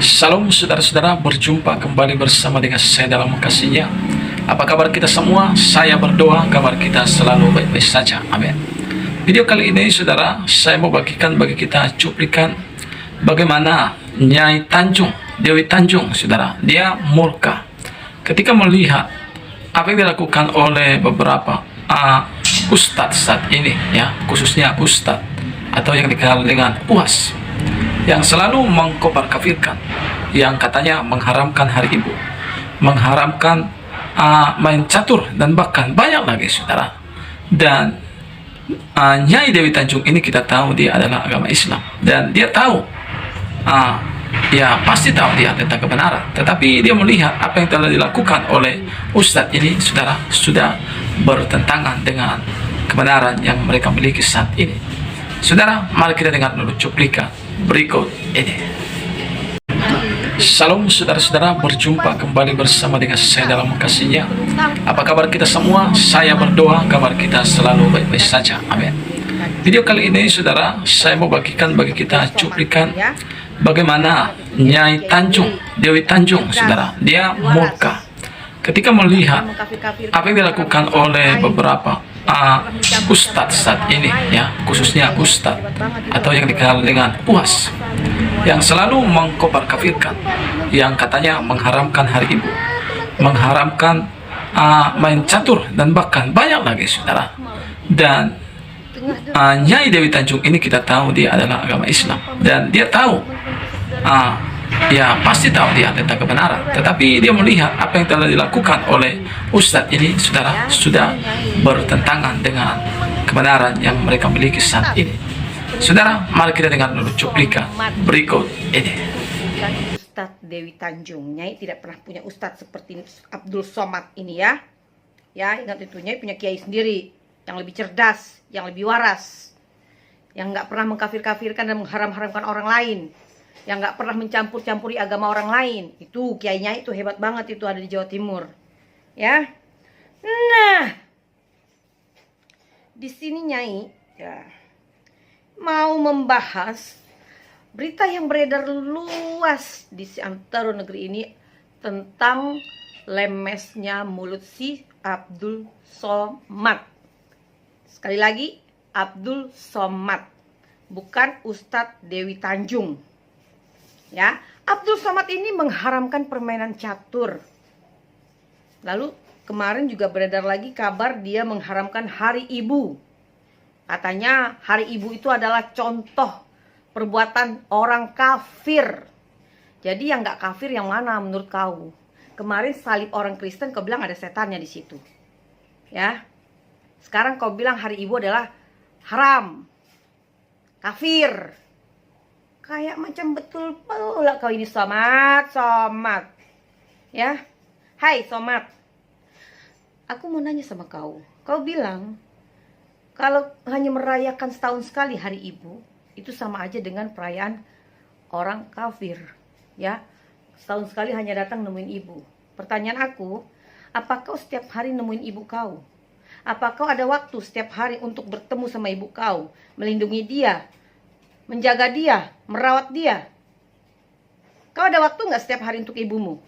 Salam saudara-saudara, berjumpa kembali bersama dengan saya dalam kasih-Nya. Apa kabar kita semua? Saya berdoa kabar kita selalu baik-baik saja. Amin. Video kali ini saudara, saya mau bagikan bagi kita cuplikan bagaimana Nyai Tanjung, Dewi Tanjung saudara, dia murka ketika melihat apa yang dilakukan oleh beberapa ustadz saat ini, ya, khususnya ustadz atau yang dikenal dengan UAS, yang selalu mengkobar kafirkan, yang katanya mengharamkan hari ibu, mengharamkan main catur, dan bahkan banyak lagi saudara. Dan Nyai Dewi Tanjung ini kita tahu dia adalah agama Islam, dan dia tahu, ya pasti tahu dia tentang kebenaran, tetapi dia melihat apa yang telah dilakukan oleh ustadz ini saudara sudah bertentangan dengan kebenaran yang mereka miliki saat ini. Saudara, mari kita dengar dulu cuplikan berikut ini. Salam saudara-saudara, berjumpa kembali bersama dengan saya dalam kasih-Nya. Apa kabar kita semua? Saya berdoa kabar kita selalu baik-baik saja. Amin. Video kali ini saudara, saya mau bagikan bagi kita cuplikan bagaimana Nyai Tanjung, Dewi Tanjung saudara, dia murka ketika melihat apa yang dilakukan oleh beberapa ustadz saat ini, ya, khususnya ustadz atau yang dikenal dengan UAS, yang selalu mengkobar kafirkan, yang katanya mengharamkan hari ibu, mengharamkan main catur, dan bahkan banyak lagi saudara. Dan Nyai Dewi Tanjung ini kita tahu dia adalah agama Islam, dan dia tahu, ya pasti tahu dia tentang kebenaran, tetapi dia melihat apa yang telah dilakukan oleh ustadz ini saudara sudah bertentangan dengan kebenaran yang mereka miliki saat ini. Saudara, mari kita dengar dulu cuplikan berikut ini. Ustadz Dewi Tanjung, Nyai tidak pernah punya ustadz seperti Abdul Somad ini, ya. Ya, ingat itu, Nyai punya kiai sendiri yang lebih cerdas, yang lebih waras, yang nggak pernah mengkafir-kafirkan dan mengharam-haramkan orang lain, yang nggak pernah mencampur-campuri agama orang lain. Itu kiainya itu hebat banget, itu ada di Jawa Timur, ya. Nah, di sini Nyai ya mau membahas berita yang beredar luas di seantero negeri ini tentang lemesnya mulut si Abdul Somad. Sekali lagi, Abdul Somad, bukan Ustadz Dewi Tanjung. Ya, Abdul Somad ini mengharamkan permainan catur. Lalu kemarin juga beredar lagi kabar dia mengharamkan hari ibu. Katanya hari ibu itu adalah contoh perbuatan orang kafir. Jadi yang nggak kafir yang mana menurut kau? Kemarin salib orang Kristen kau bilang ada setannya di situ. Ya. Sekarang kau bilang hari ibu adalah haram, kafir. Kayak macam betul pula kau ini Somad. Ya. Hai Somad. Aku mau nanya sama kau. Kau bilang kalau hanya merayakan setahun sekali hari ibu, itu sama aja dengan perayaan orang kafir. Ya. Setahun sekali hanya datang nemuin ibu. Pertanyaan aku, apa kau setiap hari nemuin ibu kau? Apa kau ada waktu setiap hari untuk bertemu sama ibu kau, melindungi dia, menjaga dia, merawat dia? Kau ada waktu nggak setiap hari untuk ibumu?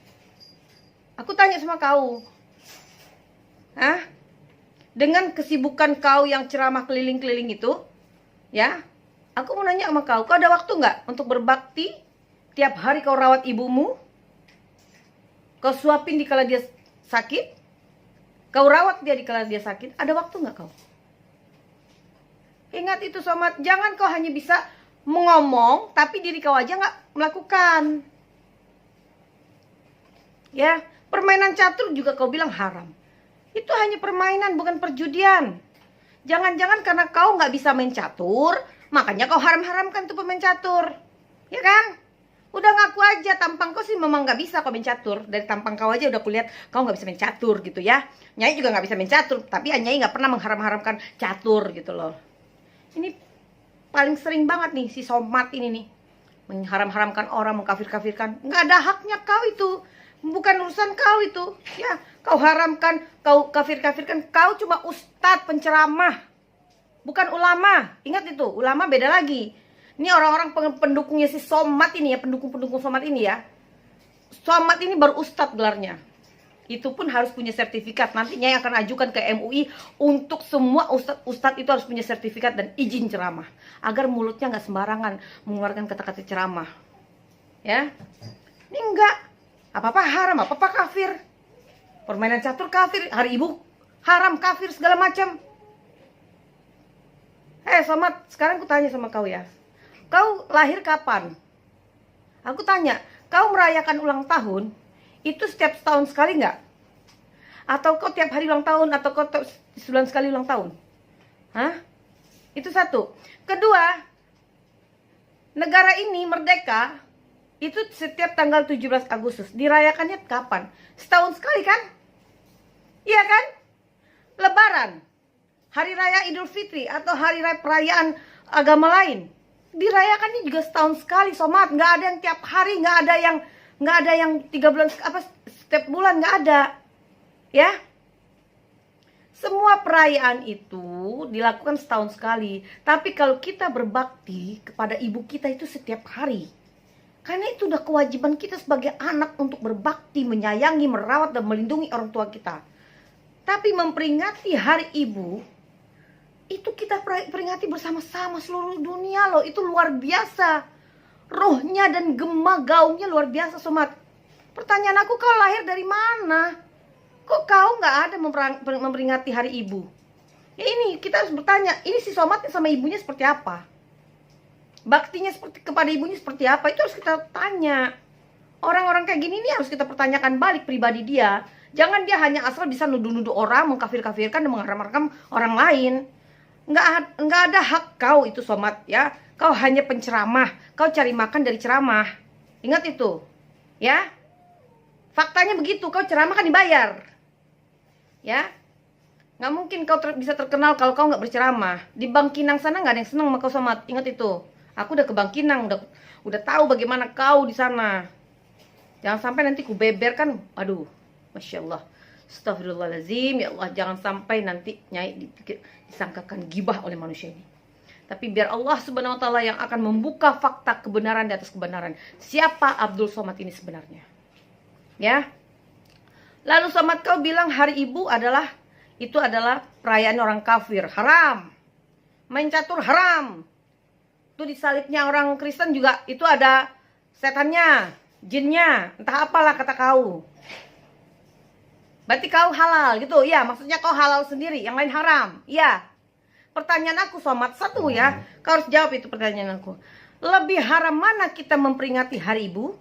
Aku tanya sama kau. Hah? Dengan kesibukan kau yang ceramah keliling-keliling itu, ya, aku mau nanya sama kau, kau ada waktu nggak untuk berbakti? Tiap hari kau rawat ibumu? Kau suapin di kala dia sakit? Kau rawat dia di kala dia sakit? Ada waktu nggak kau? Ingat itu Somad, jangan kau hanya bisa mengomong, tapi diri kau aja nggak melakukan. Ya, permainan catur juga kau bilang haram. Itu hanya permainan, bukan perjudian. Jangan-jangan karena kau nggak bisa main catur, makanya kau haram-haramkan tuh pemain catur. Ya kan? Udah ngaku aja, tampang kau sih memang nggak bisa kau main catur. Dari tampang kau aja udah kulihat kau nggak bisa main catur gitu ya. Nyai juga nggak bisa main catur, tapi Nyai nggak pernah mengharam-haramkan catur gitu loh. Ini paling sering banget nih si Somad ini nih. Mengharam-haramkan orang, mengkafir-kafirkan. Nggak ada haknya kau itu. Bukan urusan kau itu. Ya, kau haramkan, kau kafir-kafirkan. Kau cuma ustadz penceramah, bukan ulama. Ingat itu, ulama beda lagi. Ini orang-orang pendukungnya si Somad ini ya, pendukung-pendukung Somad ini ya. Somad ini baru ustadz gelarnya. Itu pun harus punya sertifikat. Nantinya yang akan ajukan ke MUI. Untuk semua ustadz itu harus punya sertifikat dan izin ceramah, agar mulutnya nggak sembarangan mengeluarkan kata-kata ceramah. Ya, ini enggak apa-apa haram, apa-apa kafir. Permainan catur kafir, hari ibu haram, kafir, segala macam. Somad, sekarang aku tanya sama kau ya. Kau lahir kapan? Aku tanya, kau merayakan ulang tahun itu setiap tahun sekali nggak? Atau kau tiap hari ulang tahun? Atau kau sebulan sekali ulang tahun? Hah? Itu satu. Kedua, negara ini merdeka itu setiap tanggal 17 Agustus. Dirayakannya kapan? Setahun sekali kan? Iya kan? Lebaran, hari raya Idul Fitri, atau hari raya perayaan agama lain, dirayakannya juga setahun sekali, Somad. Nggak ada yang tiap hari, nggak ada yang 3 bulan setiap bulan, nggak ada. Ya, semua perayaan itu dilakukan setahun sekali. Tapi kalau kita berbakti kepada ibu kita itu setiap hari, karena itu udah kewajiban kita sebagai anak untuk berbakti, menyayangi, merawat, dan melindungi orang tua kita. Tapi memperingati hari ibu itu kita peringati bersama-sama seluruh dunia loh. Itu luar biasa. Rohnya dan gema gaungnya luar biasa, Somad. Pertanyaan aku, kau lahir dari mana? Kok kau nggak ada memperingati hari ibu? Ya ini kita harus bertanya, ini si Somad sama ibunya seperti apa? Baktinya seperti kepada ibunya seperti apa? Itu harus kita tanya. Orang-orang kayak gini nih harus kita pertanyakan balik pribadi dia. Jangan dia hanya asal bisa nuduh-nuduh orang, mengkafir-kafirkan dan mengharam-haram orang lain. Nggak ada hak kau itu, Somad, ya. Kau hanya penceramah, kau cari makan dari ceramah. Ingat itu, ya. Faktanya begitu, kau ceramah kan dibayar, ya. Nggak mungkin kau bisa terkenal kalau kau nggak berceramah. Di Bangkinang sana nggak ada yang senang sama kau, Somad. Ingat itu. Aku udah ke Bangkinang, udah tahu bagaimana kau di sana. Jangan sampai nanti ku beberkan, aduh, Masya Allah. Astagfirullahaladzim, ya Allah, jangan sampai nanti Nyai disangkakan gibah oleh manusia ini. Tapi biar Allah Subhanahu wa Ta'ala yang akan membuka fakta kebenaran di atas kebenaran. Siapa Abdul Somad ini sebenarnya? Ya. Lalu Somad, kau bilang hari ibu adalah perayaan orang kafir, haram. Main catur haram. Itu di salibnya orang Kristen juga itu ada setannya, jinnya, entah apalah kata kau. Berarti kau halal gitu, ya? Maksudnya kau halal sendiri, yang lain haram, iya? Pertanyaan aku, Somad, satu ya, kau harus jawab itu pertanyaan aku. Lebih haram mana kita memperingati hari ibu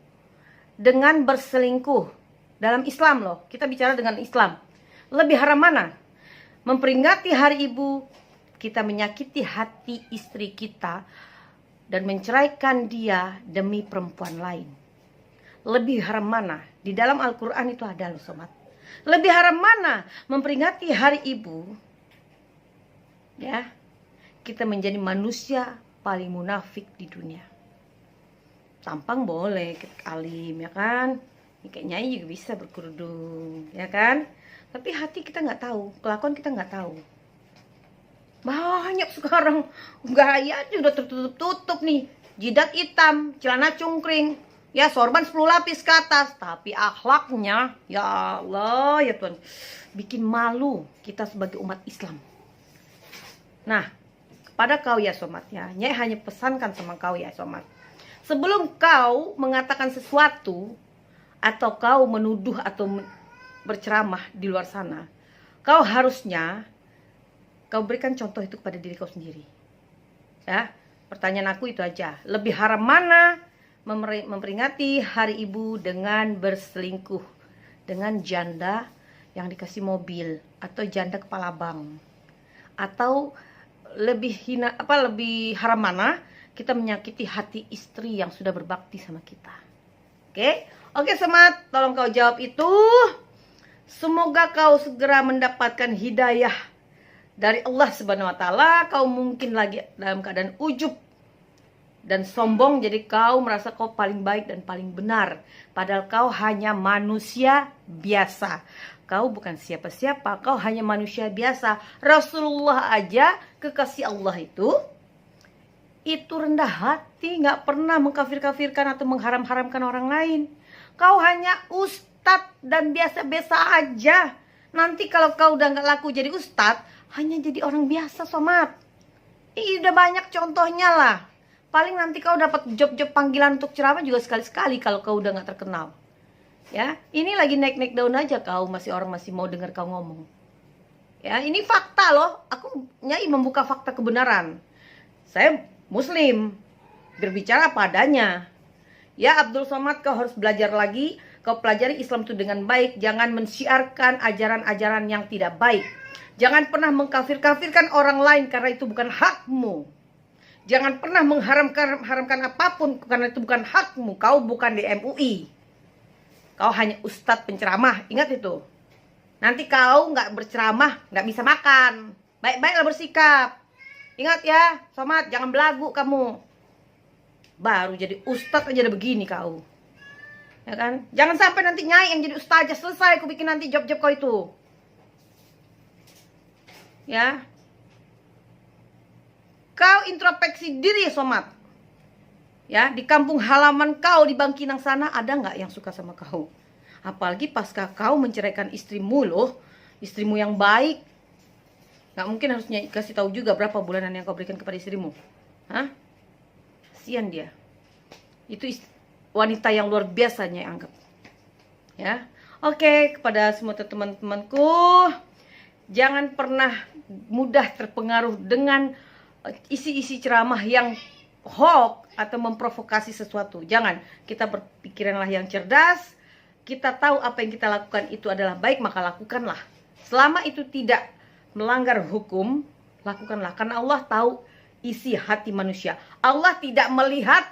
dengan berselingkuh dalam Islam loh? Kita bicara dengan Islam. Lebih haram mana? Memperingati hari ibu, kita menyakiti hati istri kita dan menceraikan dia demi perempuan lain. Lebih haram mana? Di dalam Al-Quran itu ada loh, Somad. Lebih haram mana memperingati hari ibu, ya, kita menjadi manusia paling munafik di dunia. Tampang boleh, alim, ya kan, kayak Nyai juga bisa berkerudung, ya kan. Tapi hati kita nggak tahu, kelakuan kita nggak tahu. Banyak sekarang gaya aja udah tertutup-tutup nih, jidat hitam, celana cungkring, ya sorban 10 lapis ke atas, tapi akhlaknya, ya Allah, ya Tuhan, bikin malu kita sebagai umat Islam. Nah, kepada kau ya Somad, ya, Nyai hanya pesankan sama kau ya Somad. Sebelum kau mengatakan sesuatu, atau kau menuduh atau berceramah di luar sana, kau harusnya kau berikan contoh itu kepada diri kau sendiri. Ya, pertanyaan aku itu aja. Lebih haram mana memperingati hari ibu dengan berselingkuh dengan janda yang dikasih mobil atau janda kepala bank, atau lebih haram mana kita menyakiti hati istri yang sudah berbakti sama kita? Oke, Somad, tolong kau jawab itu. Semoga kau segera mendapatkan hidayah dari Allah Subhanahu wa Ta'ala. Kau mungkin lagi dalam keadaan ujub dan sombong, jadi kau merasa kau paling baik dan paling benar, padahal kau hanya manusia biasa. Kau bukan siapa-siapa, kau hanya manusia biasa. Rasulullah aja, kekasih Allah itu, itu rendah hati, nggak pernah mengkafir-kafirkan atau mengharam-haramkan orang lain. Kau hanya ustadz dan biasa-biasa aja. Nanti kalau kau udah nggak laku jadi ustadz, hanya jadi orang biasa, Somad. Udah banyak contohnya lah. Paling nanti kau dapat job-job panggilan untuk ceramah juga sekali-sekali kalau kau udah nggak terkenal. Ya, ini lagi naik-naik daun aja kau, orang masih mau dengar kau ngomong. Ya, ini fakta loh. Aku Nyai membuka fakta kebenaran. Saya Muslim, berbicara padanya. Ya Abdul Somad, kau harus belajar lagi. Kau pelajari Islam itu dengan baik. Jangan mensiarkan ajaran-ajaran yang tidak baik. Jangan pernah mengkafir-kafirkan orang lain karena itu bukan hakmu. Jangan pernah mengharamkan apapun karena itu bukan hakmu. Kau bukan di MUI. Kau hanya ustadz penceramah. Ingat itu. Nanti kau nggak berceramah, nggak bisa makan. Baik-baiklah bersikap. Ingat ya, Somad, jangan belagu kamu. Baru jadi ustadz aja udah begini kau. Ya kan? Jangan sampai nanti Nyai yang jadi ustazah. Selesai aku bikin nanti job-job kau itu. Ya. Kau introspeksi diri, Somad. Ya, di kampung halaman kau di Bangkinang sana ada nggak yang suka sama kau? Apalagi pasca kau menceraikan istrimu loh, istrimu yang baik. Nggak mungkin harusnya kasih tahu juga berapa bulanan yang kau berikan kepada istrimu. Hah? Kasian dia. Itu wanita yang luar biasanya anggap. Ya. Oke, kepada semua teman-temanku, jangan pernah mudah terpengaruh dengan isi-isi ceramah yang hoax atau memprovokasi sesuatu. Jangan. Kita berpikiranlah yang cerdas. Kita tahu apa yang kita lakukan itu adalah baik, maka lakukanlah. Selama itu tidak melanggar hukum, lakukanlah. Karena Allah tahu isi hati manusia. Allah tidak melihat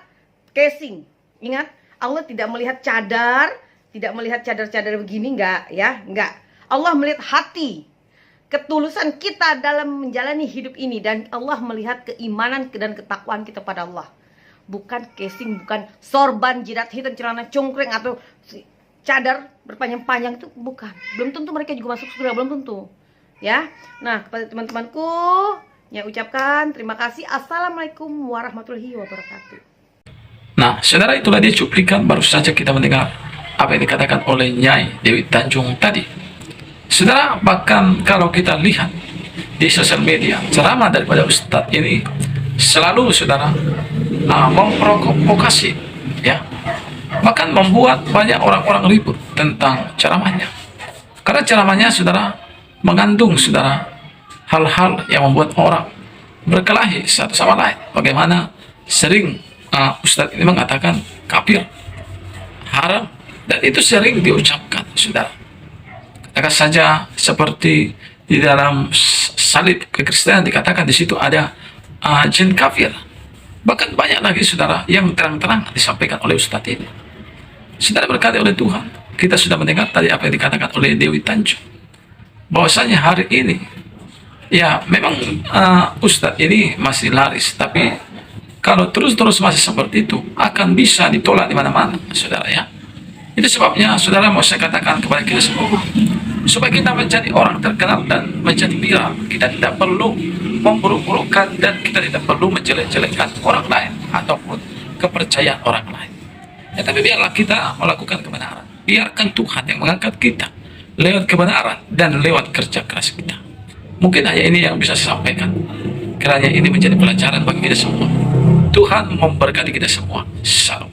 casing. Ingat, Allah tidak melihat cadar, tidak melihat cadar-cadar begini, enggak ya, enggak. Allah melihat hati, ketulusan kita dalam menjalani hidup ini, dan Allah melihat keimanan dan ketakwaan kita pada Allah. Bukan casing, bukan sorban, jidat hitam, celana cungkring atau cadar berpanjang-panjang, itu bukan. Belum tentu mereka juga masuk surga, belum tentu. Ya. Nah, kepada teman-temanku, saya ucapkan terima kasih. Assalamualaikum warahmatullahi wabarakatuh. Nah, saudara, itulah dia cuplikan baru saja kita mendengar apa yang dikatakan oleh Nyai Dewi Tanjung tadi. Saudara, bahkan kalau kita lihat di sosial media, ceramah daripada Ustadz ini selalu, saudara, memprovokasi, ya. Bahkan membuat banyak orang-orang ribut tentang ceramahnya. Karena ceramahnya, saudara, mengandung, saudara, hal-hal yang membuat orang berkelahi satu sama lain. Bagaimana sering Ustadz ini mengatakan kafir, haram, dan itu sering diucapkan, saudara. Katakan saja seperti di dalam salib kekristenan dikatakan di situ ada jin kafir. Bahkan banyak lagi, saudara, yang terang-terang disampaikan oleh Ustadz ini. Saudara, berkati oleh Tuhan, kita sudah mendengar tadi apa yang dikatakan oleh Dewi Tanjung, bahwasanya hari ini, ya memang Ustadz ini masih laris, tapi kalau terus-terus masih seperti itu akan bisa ditolak di mana-mana, saudara, ya. Itu sebabnya, saudara, mau saya katakan kepada kita semua, supaya kita menjadi orang terkenal dan menjadi viral, kita tidak perlu memburuk-burukkan dan kita tidak perlu menjelek-jelekkan orang lain ataupun kepercayaan orang lain. Ya, tapi biarlah kita melakukan kebenaran. Biarkan Tuhan yang mengangkat kita lewat kebenaran dan lewat kerja keras kita. Mungkin hanya ini yang bisa saya sampaikan. Kiranya ini menjadi pelajaran bagi kita semua. Tuhan memberkati kita semua. Salam.